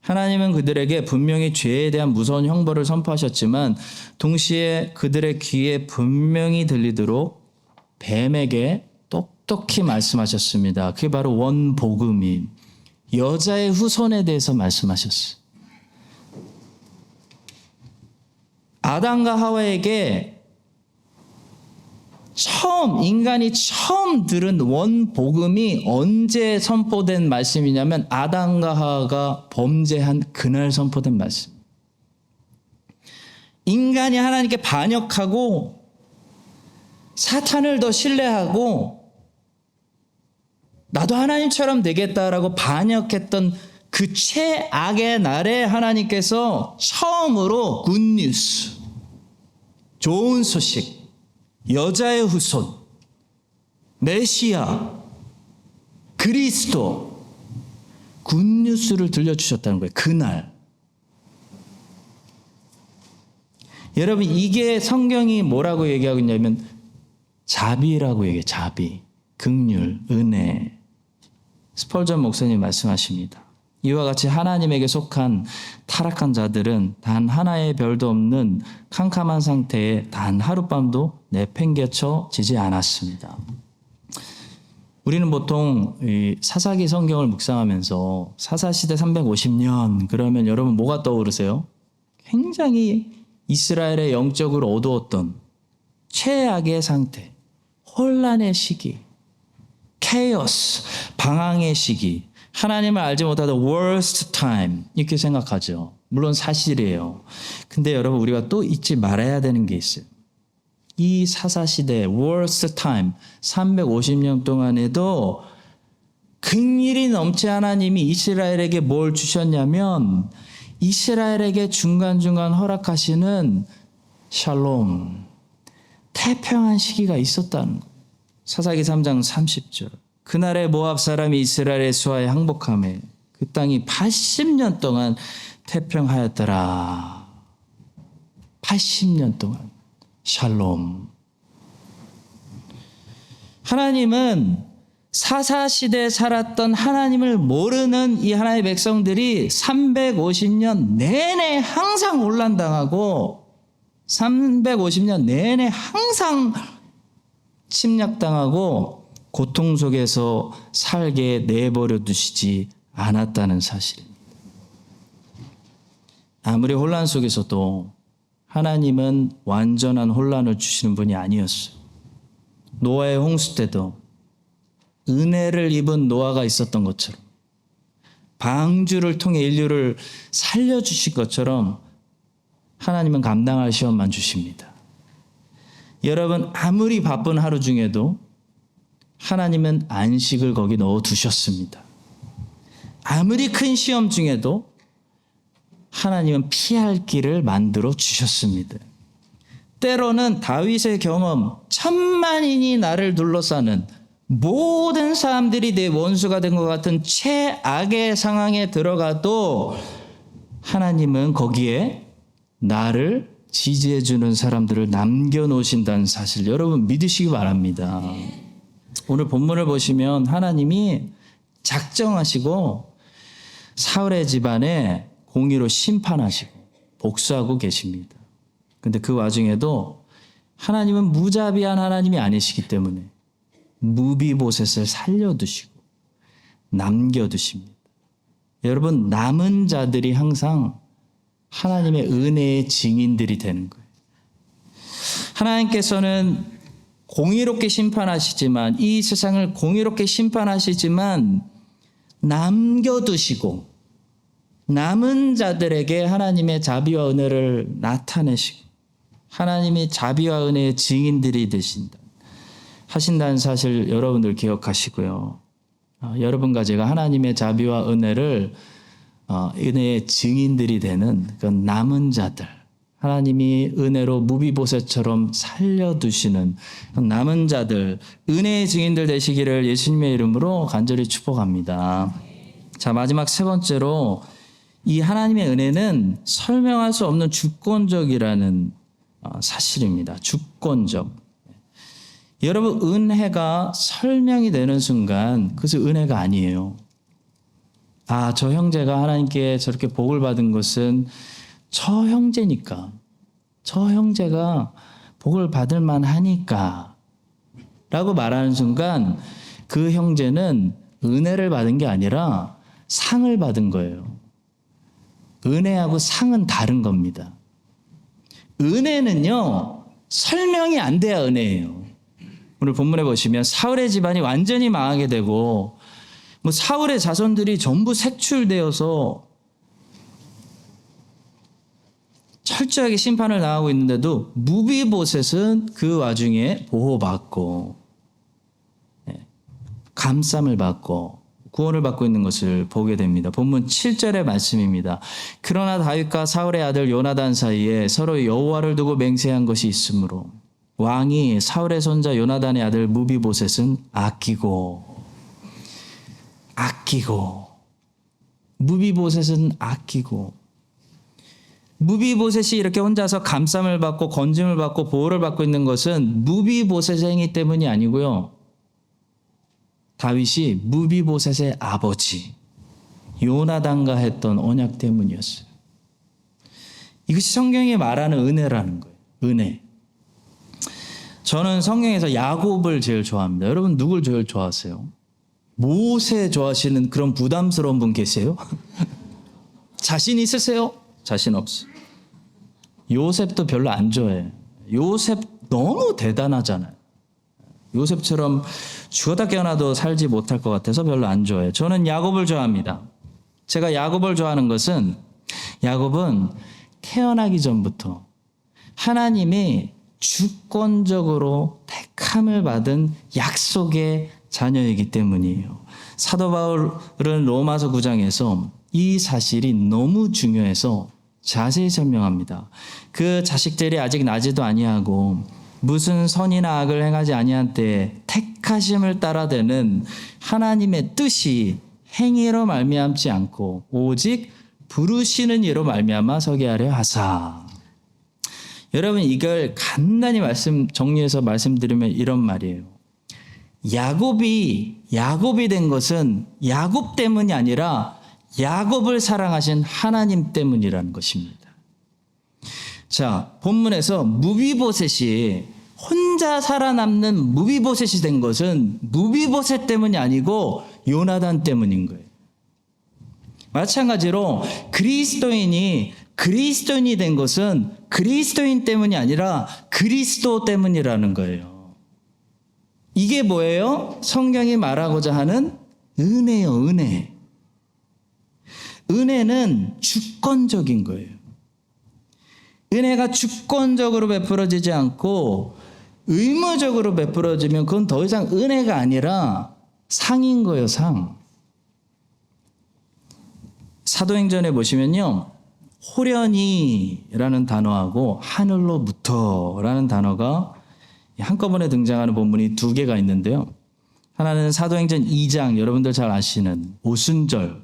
하나님은 그들에게 분명히 죄에 대한 무서운 형벌을 선포하셨지만 동시에 그들의 귀에 분명히 들리도록 뱀에게 똑똑히 말씀하셨습니다. 그게 바로 원복음인 여자의 후손에 대해서 말씀하셨어요. 아담과 하와에게 인간이 처음 들은 원복음이 언제 선포된 말씀이냐면 아담과 하와가 범죄한 그날 선포된 말씀. 인간이 하나님께 반역하고 사탄을 더 신뢰하고 나도 하나님처럼 되겠다라고 반역했던 그 최악의 날에 하나님께서 처음으로 굿뉴스, 좋은 소식, 여자의 후손, 메시아, 그리스도, 굿뉴스를 들려주셨다는 거예요. 그날. 여러분, 이게 성경이 뭐라고 얘기하고 있냐면 자비라고 얘기해요. 자비, 긍휼, 은혜. 스펄전 목사님 말씀하십니다. 이와 같이 하나님에게 속한 타락한 자들은 단 하나의 별도 없는 캄캄한 상태에 단 하룻밤도 내팽개쳐지지 않았습니다. 우리는 보통 이 사사기 성경을 묵상하면서 사사시대 350년 그러면 여러분 뭐가 떠오르세요? 굉장히 이스라엘의 영적으로 어두웠던 최악의 상태, 혼란의 시기, 케이오스, 방황의 시기, 하나님을 알지 못하던 worst time 이렇게 생각하죠. 물론 사실이에요. 근데 여러분 우리가 또 잊지 말아야 되는 게 있어요. 이 사사시대 worst time 350년 동안에도 긍휼이 넘치 하나님이 이스라엘에게 뭘 주셨냐면 이스라엘에게 중간중간 허락하시는 샬롬, 태평한 시기가 있었다는 거예요. 사사기 3장 30절. 그날에 모압 사람이 이스라엘의 수하에 항복하매 그 땅이 80년 동안 태평하였더라. 80년 동안 샬롬. 하나님은 사사시대에 살았던 하나님을 모르는 이 하나님의 백성들이 350년 내내 항상 혼란당하고 350년 내내 항상 침략당하고 고통 속에서 살게 내버려 두시지 않았다는 사실입니다. 아무리 혼란 속에서도 하나님은 완전한 혼란을 주시는 분이 아니었어요. 노아의 홍수 때도 은혜를 입은 노아가 있었던 것처럼 방주를 통해 인류를 살려주신 것처럼 하나님은 감당할 시험만 주십니다. 여러분, 아무리 바쁜 하루 중에도 하나님은 안식을 거기 넣어 두셨습니다. 아무리 큰 시험 중에도 하나님은 피할 길을 만들어 주셨습니다. 때로는 다윗의 경험, 천만인이 나를 둘러싸는 모든 사람들이 내 원수가 된 것 같은 최악의 상황에 들어가도 하나님은 거기에 나를 지지해 주는 사람들을 남겨놓으신다는 사실 여러분 믿으시기 바랍니다. 오늘 본문을 보시면 하나님이 작정하시고 사울의 집안에 공의로 심판하시고 복수하고 계십니다. 근데 그 와중에도 하나님은 무자비한 하나님이 아니시기 때문에 무비보셋을 살려두시고 남겨두십니다. 여러분, 남은 자들이 항상 하나님의 은혜의 증인들이 되는 거예요. 하나님께서는 공의롭게 심판하시지만, 이 세상을 공의롭게 심판하시지만 남겨두시고 남은 자들에게 하나님의 자비와 은혜를 나타내시고 하나님의 자비와 은혜의 증인들이 하신다는 사실 여러분들 기억하시고요. 여러분과 제가 하나님의 자비와 은혜를 은혜의 증인들이 되는 그 남은 자들, 하나님이 은혜로 무비보셋처럼 살려두시는 남은 자들, 은혜의 증인들 되시기를 예수님의 이름으로 간절히 축복합니다. 자, 마지막 세 번째로 이 하나님의 은혜는 설명할 수 없는 주권적이라는 사실입니다. 주권적. 여러분, 은혜가 설명이 되는 순간 그것은 은혜가 아니에요. 아, 저 형제가 하나님께 저렇게 복을 받은 것은 저 형제니까, 저 형제가 복을 받을 만하니까 라고 말하는 순간 그 형제는 은혜를 받은 게 아니라 상을 받은 거예요. 은혜하고 상은 다른 겁니다. 은혜는요, 설명이 안 돼야 은혜예요. 오늘 본문에 보시면 사울의 집안이 완전히 망하게 되고 사울의 자손들이 전부 색출되어서 철저하게 심판을 당하고 있는데도 무비보셋은 그 와중에 보호받고 감쌈을 받고 구원을 받고 있는 것을 보게 됩니다. 본문 7절의 말씀입니다. 그러나 다윗과 사울의 아들 요나단 사이에 서로 여호와를 두고 맹세한 것이 있으므로 왕이 사울의 손자 요나단의 아들 무비보셋은 아끼고 무비보셋은 아끼고 무비보셋이 이렇게 혼자서 감쌈을 받고 건짐을 받고 보호를 받고 있는 것은 무비보셋의 행위 때문이 아니고요. 다윗이 무비보셋의 아버지 요나단과 했던 언약 때문이었어요. 이것이 성경이 말하는 은혜라는 거예요. 은혜. 저는 성경에서 야곱을 제일 좋아합니다. 여러분 누굴 제일 좋아하세요? 모세 좋아하시는 그런 부담스러운 분 계세요? 자신 있으세요? 자신 없어요. 요셉도 별로 안 좋아해요. 요셉 너무 대단하잖아요. 요셉처럼 죽었다 깨어나도 살지 못할 것 같아서 별로 안 좋아해요. 저는 야곱을 좋아합니다. 제가 야곱을 좋아하는 것은 야곱은 태어나기 전부터 하나님이 주권적으로 택함을 받은 약속의 자녀이기 때문이에요. 사도 바울은 로마서 9장에서 이 사실이 너무 중요해서 자세히 설명합니다. 그 자식들이 아직 나지도 아니하고 무슨 선이나 악을 행하지 아니한 때에 택하심을 따라되는 하나님의 뜻이 행위로 말미암지 않고 오직 부르시는 이로 말미암아 서게 하려 하사. 여러분 이걸 간단히 정리해서 말씀드리면 이런 말이에요. 야곱이 된 것은 야곱 때문이 아니라 야곱을 사랑하신 하나님 때문이라는 것입니다. 자, 본문에서 무비보셋이 혼자 살아남는 무비보셋이 된 것은 무비보셋 때문이 아니고 요나단 때문인 거예요. 마찬가지로 그리스도인이 그리스도인이 된 것은 그리스도인 때문이 아니라 그리스도 때문이라는 거예요. 이게 뭐예요? 성경이 말하고자 하는 은혜요, 은혜. 은혜는 주권적인 거예요. 은혜가 주권적으로 베풀어지지 않고 의무적으로 베풀어지면 그건 더 이상 은혜가 아니라 상인 거예요, 상. 사도행전에 보시면요, 호련히라는 단어하고 하늘로부터라는 단어가 한꺼번에 등장하는 본문이 두 개가 있는데요. 하나는 사도행전 2장, 여러분들 잘 아시는 오순절,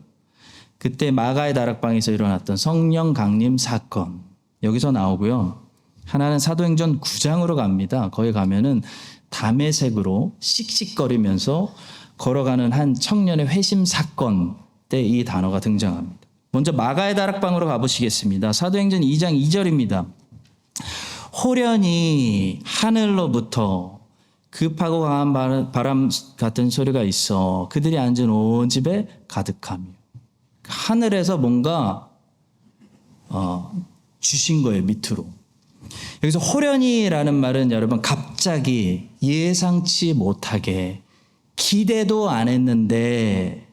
그때 마가의 다락방에서 일어났던 성령 강림 사건, 여기서 나오고요. 하나는 사도행전 9장으로 갑니다. 거기 가면은 담에색으로 씩씩거리면서 걸어가는 한 청년의 회심 사건 때 이 단어가 등장합니다. 먼저 마가의 다락방으로 가보시겠습니다. 사도행전 2장 2절입니다. 호련히 하늘로부터 급하고 강한 바람 같은 소리가 있어 그들이 앉은 온 집에 가득하며. 하늘에서 뭔가 주신 거예요, 밑으로. 여기서 호련히라는 말은 여러분 갑자기 예상치 못하게 기대도 안 했는데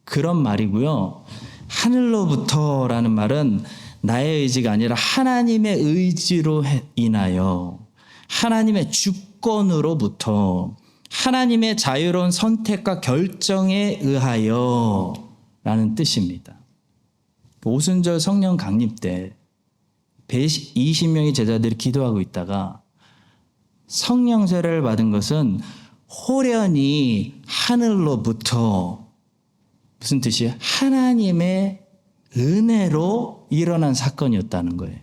그런 말이고요. 하늘로부터라는 말은 나의 의지가 아니라 하나님의 의지로 인하여 하나님의 주권으로부터 하나님의 자유로운 선택과 결정에 의하여 라는 뜻입니다. 오순절 성령 강림 때 120명의 제자들이 기도하고 있다가 성령 세례를 받은 것은 호련히 하늘로부터 무슨 뜻이에요? 하나님의 은혜로 일어난 사건이었다는 거예요.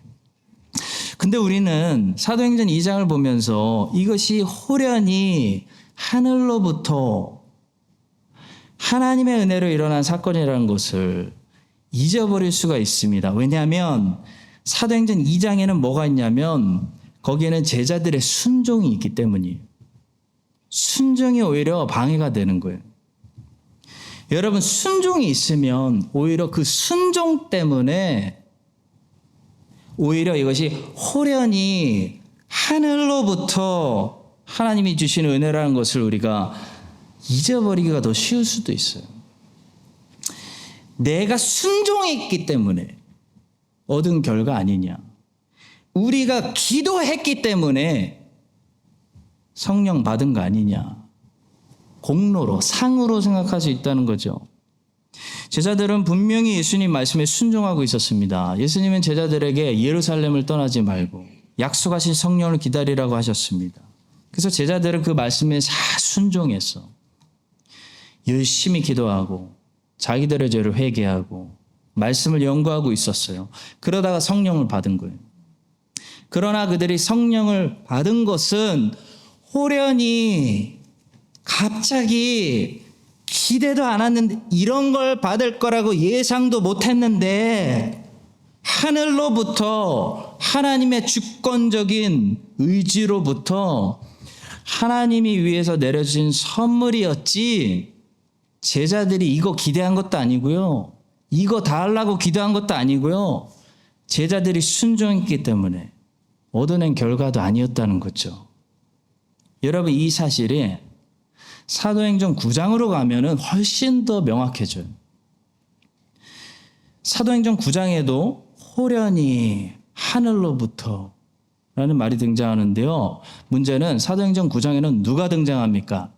근데 우리는 사도행전 2장을 보면서 이것이 호련히 하늘로부터 하나님의 은혜로 일어난 사건이라는 것을 잊어버릴 수가 있습니다. 왜냐하면 사도행전 2장에는 뭐가 있냐면 거기에는 제자들의 순종이 있기 때문이에요. 순종이 오히려 방해가 되는 거예요. 여러분, 순종이 있으면 오히려 그 순종 때문에 오히려 이것이 호련히 하늘로부터 하나님이 주신 은혜라는 것을 우리가 잊어버리기가 더 쉬울 수도 있어요. 내가 순종했기 때문에 얻은 결과 아니냐. 우리가 기도했기 때문에 성령 받은 거 아니냐. 공로로, 상으로 생각할 수 있다는 거죠. 제자들은 분명히 예수님 말씀에 순종하고 있었습니다. 예수님은 제자들에게 예루살렘을 떠나지 말고 약속하신 성령을 기다리라고 하셨습니다. 그래서 제자들은 그 말씀에 다 순종했어. 열심히 기도하고 자기들의 죄를 회개하고 말씀을 연구하고 있었어요. 그러다가 성령을 받은 거예요. 그러나 그들이 성령을 받은 것은 호련히 갑자기 기대도 않았는데 이런 걸 받을 거라고 예상도 못했는데 하늘로부터 하나님의 주권적인 의지로부터 하나님이 위해서 내려주신 선물이었지 제자들이 이거 기대한 것도 아니고요. 이거 다 하려고 기도한 것도 아니고요. 제자들이 순종했기 때문에 얻어낸 결과도 아니었다는 거죠. 여러분, 이 사실이 사도행전 9장으로 가면은 훨씬 더 명확해져요. 사도행전 9장에도 호련히 하늘로부터 라는 말이 등장하는데요. 문제는 사도행전 9장에는 누가 등장합니까?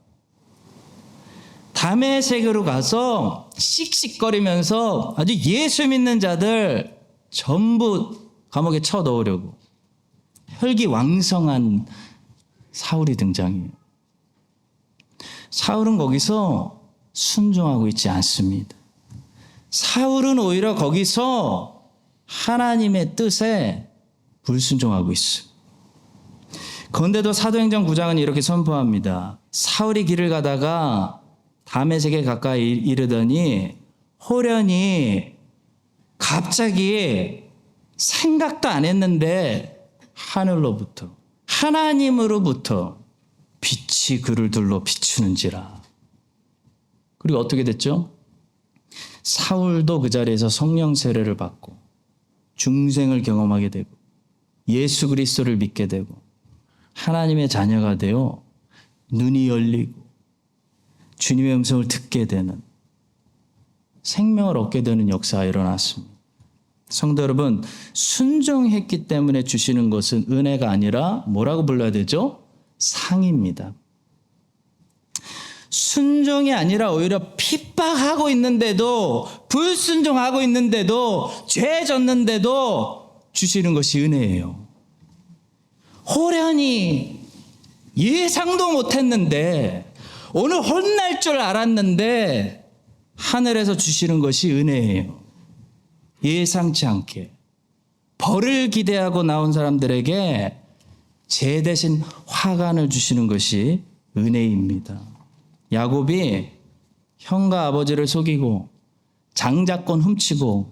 담에색으로 가서 씩씩거리면서 아주 예수 믿는 자들 전부 감옥에 쳐 넣으려고 혈기왕성한 사울이 등장해요. 사울은 거기서 순종하고 있지 않습니다. 사울은 오히려 거기서 하나님의 뜻에 불순종하고 있어요. 그런데도 사도행전 9장은 이렇게 선포합니다. 사울이 길을 가다가 담에색에 가까이 이르더니 호련히 갑자기 생각도 안 했는데 하늘로부터 하나님으로부터 빛이 그를 둘러 비추는지라. 그리고 어떻게 됐죠? 사울도 그 자리에서 성령 세례를 받고 중생을 경험하게 되고 예수 그리스도를 믿게 되고 하나님의 자녀가 되어 눈이 열리고 주님의 음성을 듣게 되는 생명을 얻게 되는 역사가 일어났습니다. 성도 여러분, 순종했기 때문에 주시는 것은 은혜가 아니라 뭐라고 불러야 되죠? 상입니다. 순종이 아니라 오히려 핍박하고 있는데도, 불순종하고 있는데도, 죄 졌는데도 주시는 것이 은혜예요. 호련히 예상도 못했는데, 오늘 혼날 줄 알았는데 하늘에서 주시는 것이 은혜예요. 예상치 않게 벌을 기대하고 나온 사람들에게 제 대신 화관을 주시는 것이 은혜입니다. 야곱이 형과 아버지를 속이고 장자권 훔치고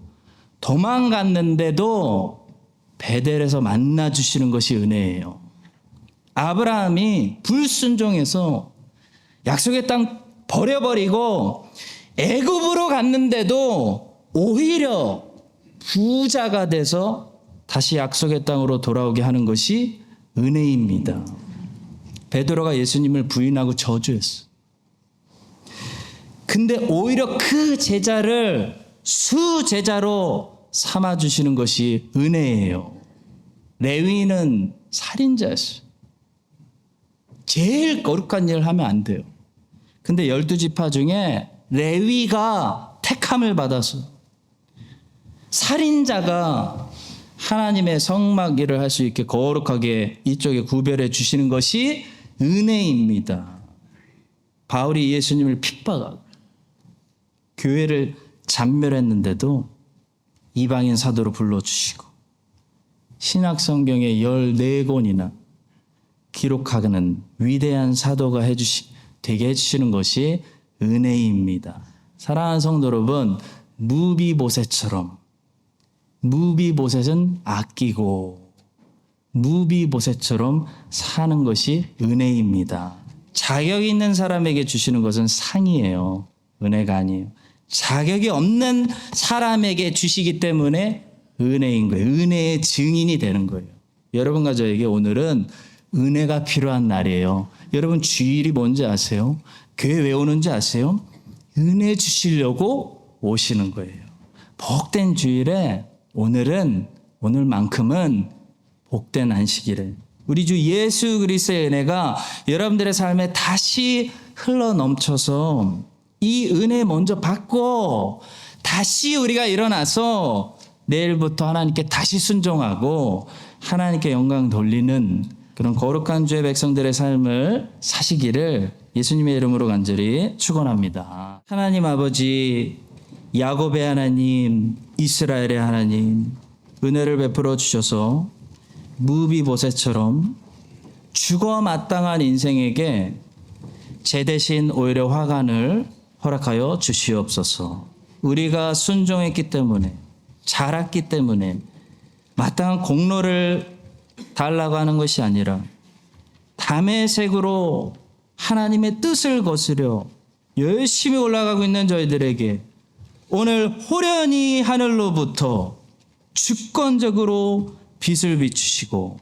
도망갔는데도 베델에서 만나 주시는 것이 은혜예요. 아브라함이 불순종해서 약속의 땅 버려버리고 애굽으로 갔는데도 오히려 부자가 돼서 다시 약속의 땅으로 돌아오게 하는 것이 은혜입니다. 베드로가 예수님을 부인하고 저주했어. 근데 오히려 그 제자를 수제자로 삼아주시는 것이 은혜예요. 레위는 살인자였어요. 제일 거룩한 일을 하면 안 돼요. 근데 12지파 중에 레위가 택함을 받아서 살인자가 하나님의 성막 일을 할 수 있게 거룩하게 이쪽에 구별해 주시는 것이 은혜입니다. 바울이 예수님을 핍박하고 교회를 잔멸했는데도 이방인 사도로 불러주시고 신약성경에 14권이나 기록하는 위대한 사도가 되게 해주시는 것이 은혜입니다. 사랑하는 성도 여러분, 무비보셋처럼, 무비보셋은 아끼고 무비보셋처럼 사는 것이 은혜입니다. 자격 있는 사람에게 주시는 것은 상이에요. 은혜가 아니에요. 자격이 없는 사람에게 주시기 때문에 은혜인 거예요. 은혜의 증인이 되는 거예요. 여러분과 저에게 오늘은 은혜가 필요한 날이에요. 여러분 주일이 뭔지 아세요? 교회 왜 오는지 아세요? 은혜 주시려고 오시는 거예요. 복된 주일에 오늘만큼은 복된 안식일에 우리 주 예수 그리스도의 은혜가 여러분들의 삶에 다시 흘러 넘쳐서 이 은혜 먼저 받고 다시 우리가 일어나서 내일부터 하나님께 다시 순종하고 하나님께 영광 돌리는 그런 거룩한 주의 백성들의 삶을 사시기를 예수님의 이름으로 간절히 축원합니다. 하나님 아버지, 야곱의 하나님, 이스라엘의 하나님, 은혜를 베풀어 주셔서 무비보셋처럼 죽어 마땅한 인생에게 제 대신 오히려 화관을 허락하여 주시옵소서. 우리가 순종했기 때문에, 자랐기 때문에 마땅한 공로를 달라고 하는 것이 아니라 담의색으로 하나님의 뜻을 거스려 열심히 올라가고 있는 저희들에게 오늘 호련히 하늘로부터 주권적으로 빛을 비추시고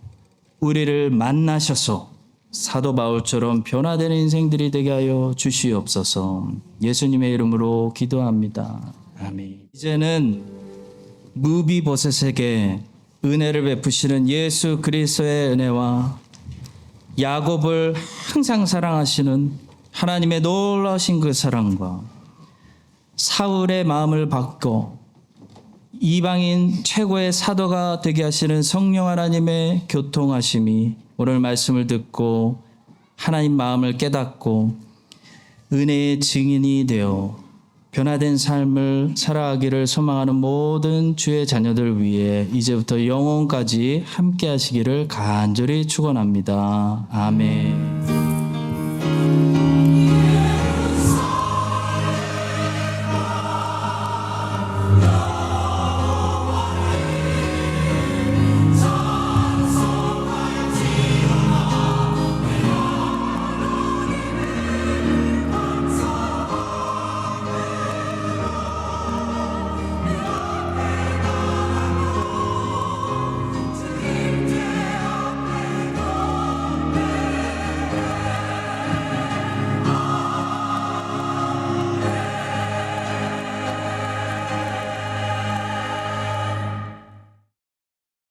우리를 만나셔서 사도 바울처럼 변화되는 인생들이 되게 하여 주시옵소서. 예수님의 이름으로 기도합니다. 아멘. 이제는 무비보셋에게 은혜를 베푸시는 예수 그리스도의 은혜와 야곱을 항상 사랑하시는 하나님의 놀라신 그 사랑과 사울의 마음을 바꿔 이방인 최고의 사도가 되게 하시는 성령 하나님의 교통하심이 오늘 말씀을 듣고 하나님 마음을 깨닫고 은혜의 증인이 되어 변화된 삶을 살아가기를 소망하는 모든 주의 자녀들 위해 이제부터 영원까지 함께 하시기를 간절히 축원합니다. 아멘.